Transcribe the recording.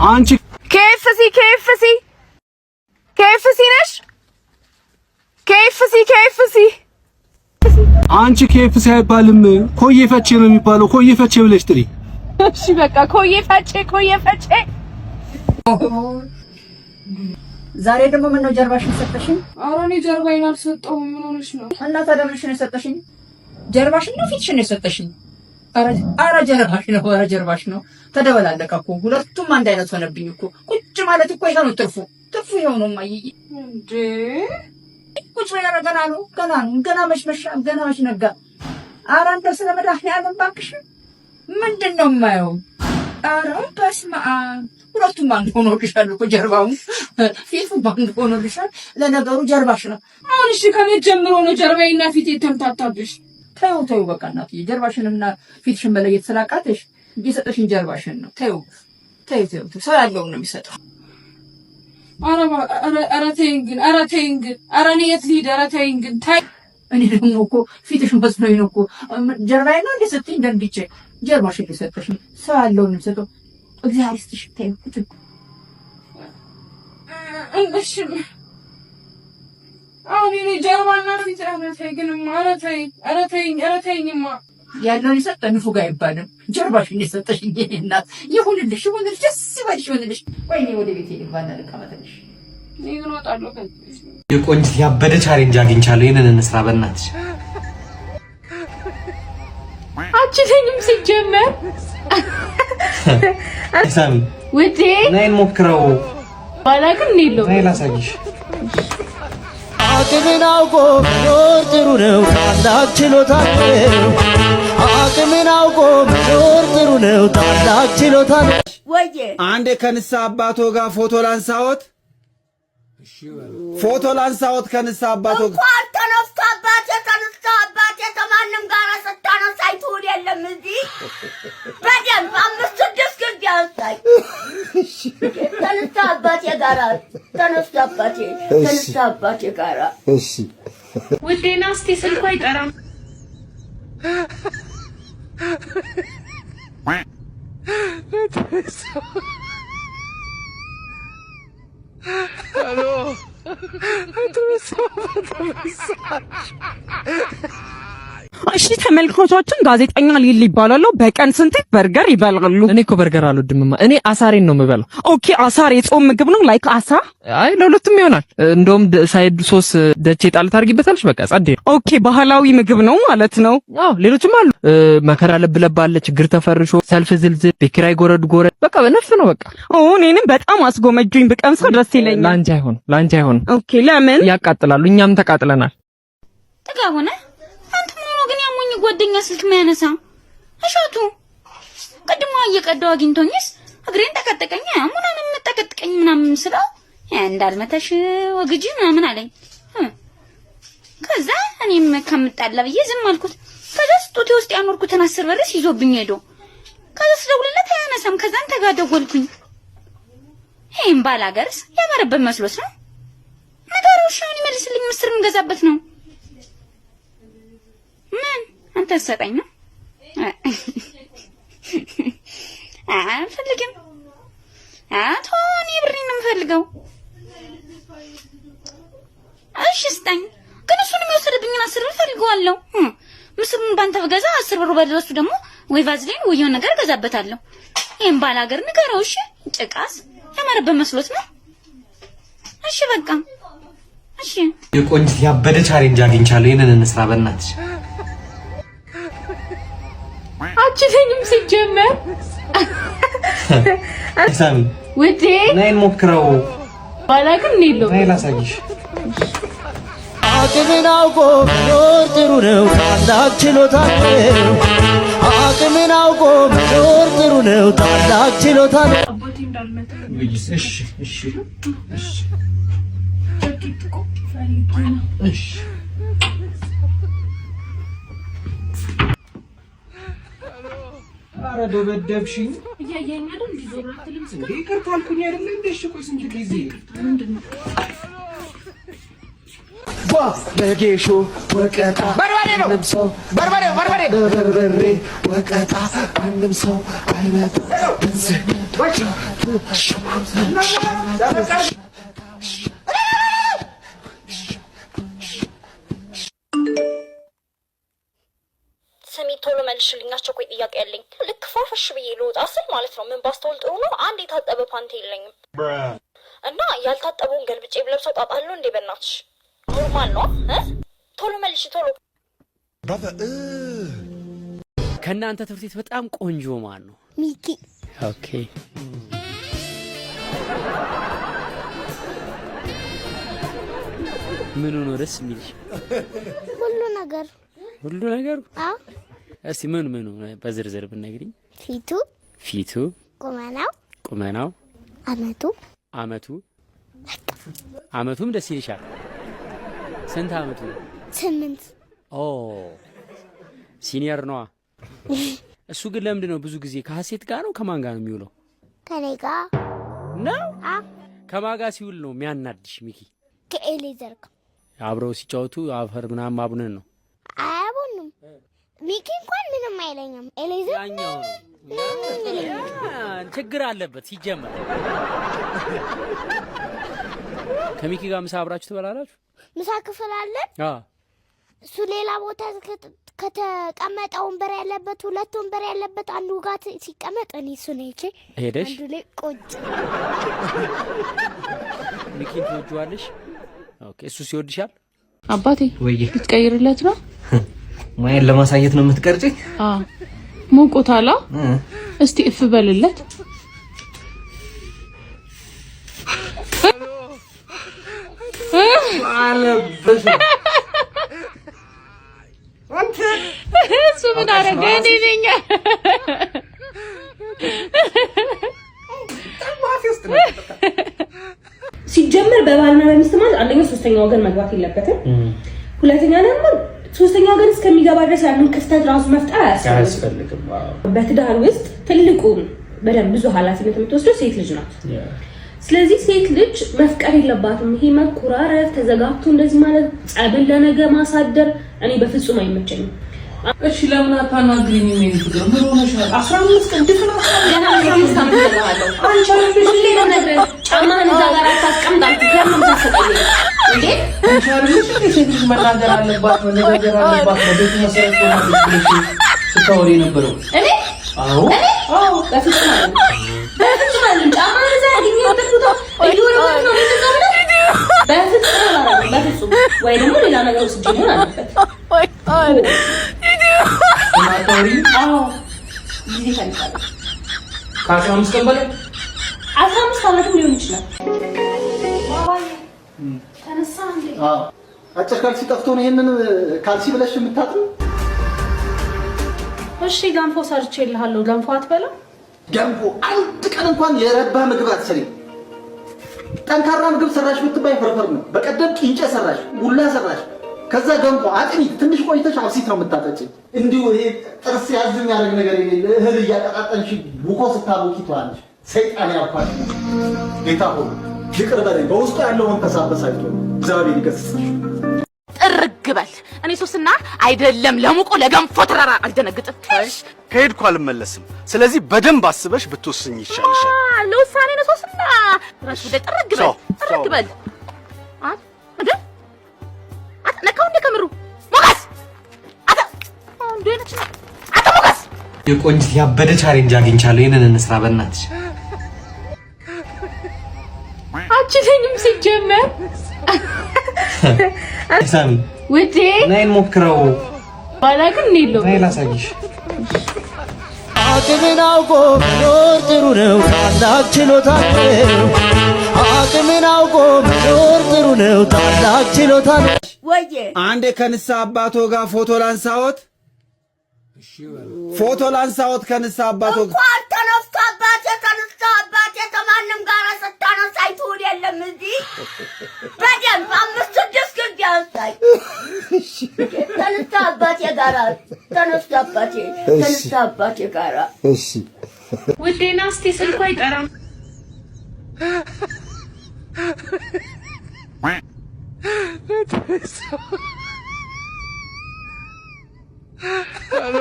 አንቺ KFC ነሽ? KFC አንቺ KFC አይባልም ኮዬ ፈቼ ነው የሚባለው። ኮዬ ፈቼ ብለሽ ጥሪ። እሺ በቃ ኮዬ ፈቼ። ዛሬ ደግሞ ምን ነው ጀርባሽን ሰጠሽኝ? ኧረ እኔ ጀርባዬን አልሰጠሁም። ምን ሆነሽ ነው? እና ታዲያ ምንሽን የሰጠሽኝ? ጀርባሽን ነው ፊትሽን የሰጠሽኝ? ኧረ ጀርባሽ ነው። ተደበላለቀ እኮ ሁለቱም አንድ አይነት ሆነብኝ እኮ። ቁጭ ማለት እኮ ይሄ ነው ትርፉ ይሄው ነው ማይ እንዴ ቁጭ በያረ ገና መች ነጋ። ኧረ አንተ ስለ መድኃኒዓለም እባክሽ ምንድነው የማየው? ኧረ በስመ አብ ሁለቱም አንድ ሆኖልሻል እኮ ጀርባው ፊቱ አንድ ሆኖልሻል። ለነገሩ ጀርባሽ ነው። አሁን እሺ ከመቼ ጀምሮ ነው ጀርባዬና ፊቴ ተምታታብሽ? ተይው በቃ እናትዬ ጀርባሽንና ፊትሽን መለየት ስላቃተሽ እየሰጠሽኝ ጀርባሽን ነው። ተይው ሰው ያለውን ነው የሚሰጠው። ኧረ ተይኝ ግን ኧረ እኔ የት ልሂድ? ኧረ ተይኝ ግን ተይ። እኔ ደግሞ እኮ ፊትሽን መስሎኝ ነው እኮ ጀርባዬን ነው እንደሰጠኝ ደንግጬ ጀርባሽን እየሰጠሽኝ ሰው ያለውን ነው የሚሰጠው። እግዚአብሔር ይስጥሽ። ተይው እሺ አሁን እኔ ጀርባና ፊት ኧረ ተይኝማ ያለውን የሰጠ ንፉግ አይባልም። ጀርባሽን የሰጠሽኝ የእኔ እናት ይሁንልሽ፣ ደስ ይበልሽ። ወይኔ ወደ ቤቴ ልግባና ልቀመጥልሽ። እኔ ግን እወጣለሁ። የቆንጅት ያበደ ቻሌንጅ አግኝቻለሁ። ይሄንን እንስራ በእናትሽ። አችተኝም ሲጀመር ሳሚ ውዴ ነይ እንሞክረው። ባላቅም ነው ነይ ላሳይሽ። አቅምን አውቆ መኖር ጥሩ ነው፣ ታላቅ ችሎታ ነው። አቅምን አውቆ መኖር ጥሩ ነው፣ ታላቅ ችሎታ ነው። ወይዬ አንዴ ከንስሐ አባቶ ጋር ፎቶ ላንሳዎት። ከንስሐ አባቶ ጋር እንኳን ተነስቶ አባቴ ከማንም ጋር ስታነሳኝ ትውል የለም እዚህ በደንብ 5-6 ጊዜ አንሳኝ። ተነስቶ አባቴ ጋር እሺ ውዴና እስቲ ስልኩ አይጠራም። ሄሎ እሺ ተመልካቾቻችን፣ ጋዜጠኛ ሊሊ ይባላል። በቀን ስንት በርገር ይበላሉ? እኔ እኮ በርገር አልወድምማ። እኔ አሳሬን ነው የምበላው። ኦኬ አሳር የጾም ምግብ ነው። ላይክ አሳ። አይ ለሁለቱም ይሆናል። እንደውም ሳይድ ሶስ ደቼ ጣል ታርጊበታለሽ። በቃ ጸዴ። ኦኬ ባህላዊ ምግብ ነው ማለት ነው። አዎ ሌሎችም አሉ። መከራ ለብለብ አለ፣ ችግር ተፈርሾ፣ ሰልፍ ዝልዝል፣ ቤኪራይ ጎረድ በቃ በነፍ ነው በቃ። እኔንም በጣም አስጎመጁኝ። ብቀምሰው ደስ ይለኛል። ላንቺ አይሆን። ኦኬ ለምን? ያቃጥላሉ። እኛም ተቃጥለናል። ተጋውነ ጓደኛ ስልክ ማያነሳ እሸቱ ቀድሞ እየቀዳው አግኝቶኝስ እግሬን ተቀጥቀኝ ምናምን ተቀጥቀኝ ምናምን ስለው እንዳልመታሽ ወግጂ ምናምን አለኝ። ከዛ እኔም ከምጣላ ብዬ ዝም አልኩት። ከዛ ስጦቴ ውስጥ ያኖርኩትን 10 ብር ይዞብኝ ሄዶ ከዛ ስደውልለት አያነሳም። ከዛን ተጋደወልኩኝ። ይሄን ባላገርስ ያማረበት መስሎት ነው። ነገሩን ይመልስልኝ። ምስር እንገዛበት ነው። ምን አንተ ሰጠኝ ነው? አልፈልግም። እኔ ብሬን ነው የምፈልገው። እሺ ስጠኝ። ግን እሱንም የወሰደብኝን 10 ብር ፈልገዋለሁ። ምስሩን ባንተ በገዛ 10 ብር በለሱ ደግሞ ወይ ቫዝሊን ወይ የሆነ ነገር ገዛበታለሁ። ይሄን ባላገር ንገረው። እሺ ጭቃስ ያማረበት መስሎት ነው። እሺ በቃ እሺ። የቆንጅት ያበደ ቻሌንጅ አግኝቻለሁ። ይሄንን እንስራ በእናትሽ። አችተኝም ሲጀመር ሳሚ ውዴ ነይ እንሞክረው። ባላቅም ነው ነይ ላሳይሽ። አቅምን አውቆ መኖር ጥሩ ነው፣ ታላቅ ችሎታ ነው። አቅምን አውቆ መኖር ጥሩ ነው፣ ታላቅ ችሎታ ነው። እሺ ኧረ ደበደብሽኝ። እያየኝ አይደል? እንዲዞር አትልም። እንዴ ይቅርታ አልኩኝ አይደል? እንዴ እሺ ቆይ ስንት ጊዜ ምንድነው? በጌሾ ወቀጣ በርበሬ ነው በርበሬ በርበሬ ወቀጣ ማንም ሰው አይመጣ ስሚ ቶሎ መልሽልኝ፣ አስቸኳይ ጥያቄ ያለኝ። ልክ ፏፈሽ ብዬ ልወጣ ስል ማለት ነው ምን ባስተውል ጥሩ ነው አንድ የታጠበ ፓንት የለኝም እና ያልታጠበውን ገልብጬ ብለብሰው ጣጣለሁ እንዴ? በእናትሽ ኖርማል ነው? ቶሎ መልሽ ቶሎ። ከእናንተ ትምህርት ቤት በጣም ቆንጆ ማን ነው? ሚኪ። ኦኬ ምኑ ነው ደስ የሚልሽ? ሁሉ ነገር ሁሉ ነገር? አዎ። እስቲ ምን በዝርዝር ብትነግሪኝ? ፊቱ፣ ቁመናው፣ አመቱም ደስ ይልሻል? ስንት አመቱ ነው? 8። ኦ ሲኒየር ነዋ። እሱ ግን ለምንድን ነው ብዙ ጊዜ ከሀሴት ጋር ነው ከማን ጋር ነው የሚውለው? ከኔ ጋር ነው። ከማን ጋር ሲውል ነው የሚያናድሽ ሚኪ? ከኤሌዘር ጋር አብረው ሲጫወቱ አፈር ምናምን ማቡነን ነው። አያቡንም። ሚኪ እንኳን ምንም አይለኝም። ኤሌዘር ያኛው ችግር አለበት ሲጀመር። ከሚኪ ጋር ምሳ አብራችሁ ትበላላችሁ? ምሳ ክፍል አለን። እሱ ሌላ ቦታ ከተቀመጠ ወንበር ያለበት 2 ወንበር ያለበት አንዱ ጋር ሲቀመጥ እኔ እሱ ነኝ ሄደሽ አንዱ ላይ ቁጭ። ሚኪን ትወጂዋለሽ? ኦኬ እሱ ሲወድሻል? አባቴ ወይ ልትቀይርለት ነው? ማየን ለማሳየት ነው የምትቀርጪኝ? ሞቆታላ። እስቲ እፍ በልለት። እሱ ምን አደረገ? እኔ ነኝ ሲጀመር በባልና በሚስት ማለት አንደኛ ሶስተኛ ወገን መግባት የለበትም። ሁለተኛ ደግሞ ሶስተኛ ወገን እስከሚገባ ድረስ ያንን ክፍተት ራሱ መፍጠር አያስፈልግም። በትዳር ውስጥ ትልቁን በደንብ ብዙ ኃላፊነት የምትወስደው ሴት ልጅ ናት። ስለዚህ ሴት ልጅ መፍቀር የለባትም። ይሄ መኩራረፍ፣ ተዘጋግቶ እንደዚህ ማለት፣ ጸብን ለነገ ማሳደር እኔ በፍጹም አይመቸኝም። እሺ ለምን አታናግሪኝ? ምን ይችላል? ምን ሆነሻል? 15 ቀን ድፍና ገና 15 ዓመት ይገባለሁ። አንቺ አለሽ ሁሌ ነው ነገር ጫማህን እዛ ጋር አታስቀምጣት። ለምን ታሰቀኝ እንዴ? አንቺ አለሽ ሴት ልጅ መናገር አለባት፣ መናገር አለባት። በቤት መሰረት ነው ስታወሪ ነበረው። እኔ አዎ በፍጹም አይደለም። ጫማህን እዛ ያገኘው ተጥቶ እየወረወረ ነው ምንድነው? በፍጹም ወይ ደግሞ ሌላ ነገር ውስጥ ጀምር አለበት። ጊዜ ፈልጋለሁ። ከ15 ቀን በላይ 15 ዓመትም ሊሆን ይችላል። ተነሳ እንዴ? አጭር ካልሲ ጠፍቶ ነው ይሄንን ካልሲ ብለሽ የምታጥሩ? እሺ ገንፎ ሰርቼልሃለሁ። ገንፎ አትበላ? ገንፎ አንድ ቀን እንኳን የረባ ምግብ አትሰሪም። ጠንካራ ምግብ ሰራሽ ብትባይ ፍርፍር ነው። በቀደም ቂንጨ ሰራሽ፣ ቡላ ሰራሽ፣ ከዛ ገንፎ አጥኒ። ትንሽ ቆይተሽ አብሲት ነው የምታጠጪኝ። እንዲሁ ይሄ ጥርስ ያዝኝ ያደረግ ነገር የሌለ እህል እያቀጣጠንሽ ቡኮ ስታቦኪ ትዋለሽ። ሰይጣን ያፋሽ ጌታ ሆኖ ይቅር በለኝ። በውስጡ ያለውን ተሳበሳይቶ እግዚአብሔር ይገስጽሽ። ጥርግ በል። እኔ ሶስና አይደለም ለሙቆ ለገንፎ ተራራ አልደነግጥም። ከሄድኩ አልመለስም። ስለዚህ በደንብ አስበሽ ብትወስኝ ይሻልሻል። ለውሳኔ ነው ሶስና። ራስ ወደ ጥርግ በል ነካው እንደ ከምሩ ሞጋስ አንዱ አይነት ሞጋስ የቆንጅት ያበደ ቻሌንጅ አግኝቻለሁ። ይሄንን እንስራ በእናትሽ። አችተኝም ሲጀመር ሳሚ ውዴ ነይ ሞክረው። ባላግን ኔሎ ነይ ላሳይሽ። አቅምን አውቆ መኖር ጥሩ ነው፣ ታላቅ ችሎታ ነው። አቅምን አውቆ መኖር ጥሩ ነው፣ ታላቅ ችሎታ ነው። ወዬ አንዴ ከንሳ አባቶ ጋር ፎቶ ላንሳዎት። ፎቶ ላንሳዎት ከንሳ አባቶ ጋር። እንኳን ተነስቶ አባቴ ከማንም ጋር ስታነሳ አይተውል የለም እዚህ በደንብ 5-6 ጊዜ አንሳይ። ተነስቶ አባቴ ጋር እሺ ውዴና እስቲ ስልኩ አይጠራም። ሄሎ